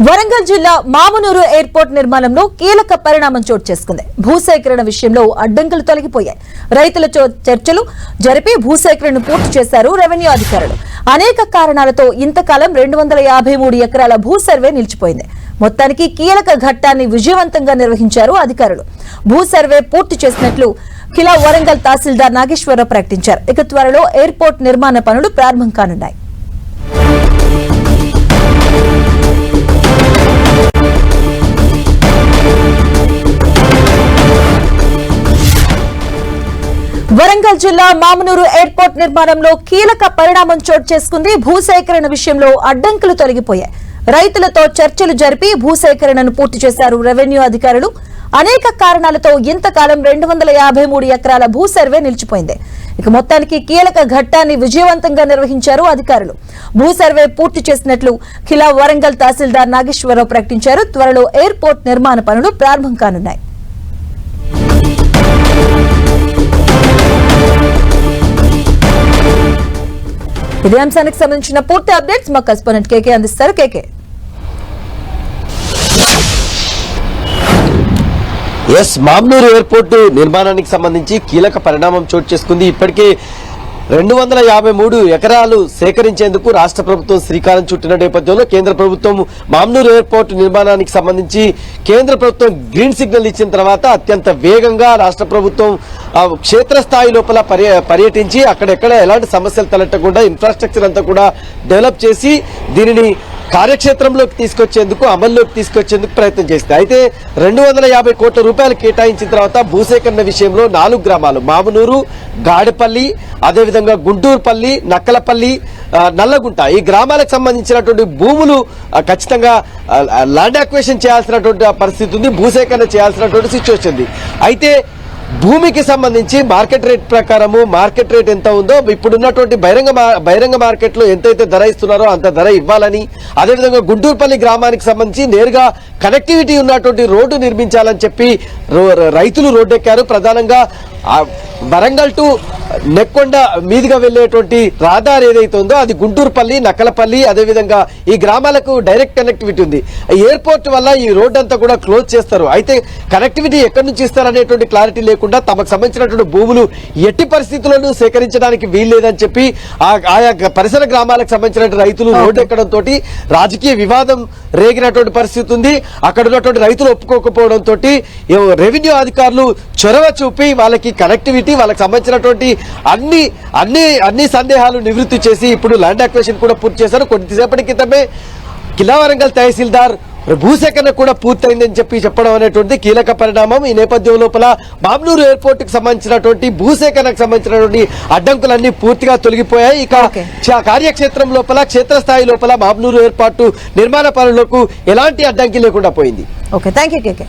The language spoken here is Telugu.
వరంగల్ జిల్లా మామునూరు ఎయిర్పోర్ట్ నిర్మాణంలో కీలక పరిణామం చోటు చేసుకుంది. భూసేకరణ విషయంలో అడ్డంకులు తొలగిపోయాయి. రైతులతో చర్చలు జరిపి భూసేకరణను పూర్తి చేశారు రెవెన్యూ అధికారులు. అనేక కారణాలతో ఇంతకాలం 253 ఎకరాల భూ సర్వే నిలిచిపోయింది. మొత్తానికి కీలక ఘట్టాన్ని విజయవంతంగా నిర్వహించారు అధికారులు. భూ సర్వే పూర్తి చేసినట్లు కిలా వరంగల్ తహసీల్దార్ నాగేశ్వరరావు ప్రకటించారు. ఇక త్వరలో ఎయిర్పోర్ట్ నిర్మాణ పనులు ప్రారంభం కానున్నాయి. వరంగల్ జిల్లా మామునూరు ఎయిర్పోర్ట్ నిర్మాణంలో కీలక పరిణామం చోటు చేసుకుంది. భూసేకరణ విషయంలో అడ్డంకులు తొలగిపోయాయి. రైతులతో చర్చలు జరిపి భూసేకరణను పూర్తి చేశారు రెవెన్యూ అధికారులు. అనేక కారణాలతో ఇంతకాలం 253 ఎకరాల భూ సర్వే నిలిచిపోయింది. ఇక మొత్తానికి కీలక ఘట్టాన్ని విజయవంతంగా నిర్వహించారు అధికారులు. భూ సర్వే పూర్తి చేసినట్లు కిలా వరంగల్ తహసీల్దార్ నాగేశ్వరరావు ప్రకటించారు. త్వరలో ఎయిర్పోర్ట్ నిర్మాణ పనులు ప్రారంభం కానున్నాయి. ఇదే అంశానికి సంబంధించిన పూర్తి అప్డేట్స్ మా కరెస్పాండెంట్ కేకే అందిస్తారు. కేకే, మామ్నూరు ఎయిర్పోర్టు నిర్మాణానికి సంబంధించి కీలక పరిణామం చోటు చేసుకుంది. ఇప్పటికే 253 ఎకరాలు సేకరించేందుకు రాష్ట్ర ప్రభుత్వం శ్రీకారం చుట్టిన నేపథ్యంలో కేంద్ర ప్రభుత్వం మామ్నూరు ఎయిర్పోర్టు నిర్మాణానికి సంబంధించి కేంద్ర ప్రభుత్వం గ్రీన్ సిగ్నల్ ఇచ్చిన తర్వాత అత్యంత వేగంగా రాష్ట్ర ప్రభుత్వం క్షేత్రస్థాయి లోపల పర్యటించి అక్కడెక్కడ ఎలాంటి సమస్యలు తలెట్టకుండా ఇన్ఫ్రాస్ట్రక్చర్ అంతా కూడా డెవలప్ చేసి దీనిని కార్యక్షేత్రంలోకి తీసుకొచ్చేందుకు అమల్లోకి తీసుకొచ్చేందుకు ప్రయత్నం చేస్తుంది. అయితే 250 కోట్ల రూపాయలు కేటాయించిన తర్వాత భూసేకరణ విషయంలో 4 గ్రామాలు మామునూరు, గాడిపల్లి, అదేవిధంగా గుంటూరుపల్లి, నక్కలపల్లి, నల్లగుంట ఈ గ్రామాలకు సంబంధించినటువంటి భూములు ఖచ్చితంగా ల్యాండ్ అక్విజిషన్ చేయాల్సినటువంటి పరిస్థితి ఉంది. భూసేకరణ చేయాల్సినటువంటి సిచ్యువేషన్ ఉంది. అయితే భూమికి సంబంధించి మార్కెట్ రేట్ ప్రకారము మార్కెట్ రేట్ ఎంత ఉందో ఇప్పుడున్నటువంటి బహిరంగ మార్కెట్ లో ఎంతైతే ధర ఇస్తున్నారో అంత ధర ఇవ్వాలని, అదేవిధంగా గుంటూరుపల్లి గ్రామానికి సంబంధించి నేరుగా కనెక్టివిటీ ఉన్నటువంటి రోడ్డు నిర్మించాలని చెప్పి రైతులు రోడ్డెక్కారు. ప్రధానంగా వరంగల్ టు నెక్కొండ మీదుగా వెళ్లేటువంటి రహదారి ఏదైతే ఉందో అది గుంటూరుపల్లి, నక్కలపల్లి, అదేవిధంగా ఈ గ్రామాలకు డైరెక్ట్ కనెక్టివిటీ ఉంది. ఎయిర్పోర్ట్ వల్ల ఈ రోడ్ అంతా కూడా క్లోజ్ చేస్తారు. అయితే కనెక్టివిటీ ఎక్కడి నుంచి ఇస్తారనేటువంటి క్లారిటీ లేకుండా తమకు సంబంధించినటువంటి భూములు ఎట్టి పరిస్థితుల్లోనూ సేకరించడానికి వీల్లేదని చెప్పి ఆయా పరిసర గ్రామాలకు సంబంధించిన రైతులు రోడ్డు ఎక్కడంతో రాజకీయ వివాదం రేగినటువంటి పరిస్థితి ఉంది. అక్కడ ఉన్నటువంటి రైతులు ఒప్పుకోకపోవడంతో రెవెన్యూ అధికారులు చొరవ చూపి వాళ్ళకి కనెక్టివిటీ వాళ్ళకి సంబంధించినటువంటి అన్ని సందేహాలు నివృత్తి చేసి ఇప్పుడు ల్యాండ్ అక్విజిషన్ కూడా పూర్తి చేశారు. కొద్దిసేపటి క్రితమే కిలా వరంగల్ తహసీల్దార్ భూసేకరణ కూడా పూర్తయిందని చెప్పడం అనేటువంటి కీలక పరిణామం. ఈ నేపథ్యం లోపల మామ్నూరు ఎయిర్పోర్ట్ కి సంబంధించినటువంటి భూసేకరణకు సంబంధించినటువంటి అడ్డంకులన్నీ పూర్తిగా తొలగిపోయాయి. ఇక కార్యక్షేత్రం లోపల క్షేత్రస్థాయి లోపల మామ్నూరు ఎయిర్పోర్టు నిర్మాణ పనులకు ఎలాంటి అడ్డంకి లేకుండా పోయింది. ఓకే, థాంక్యూ కేకే.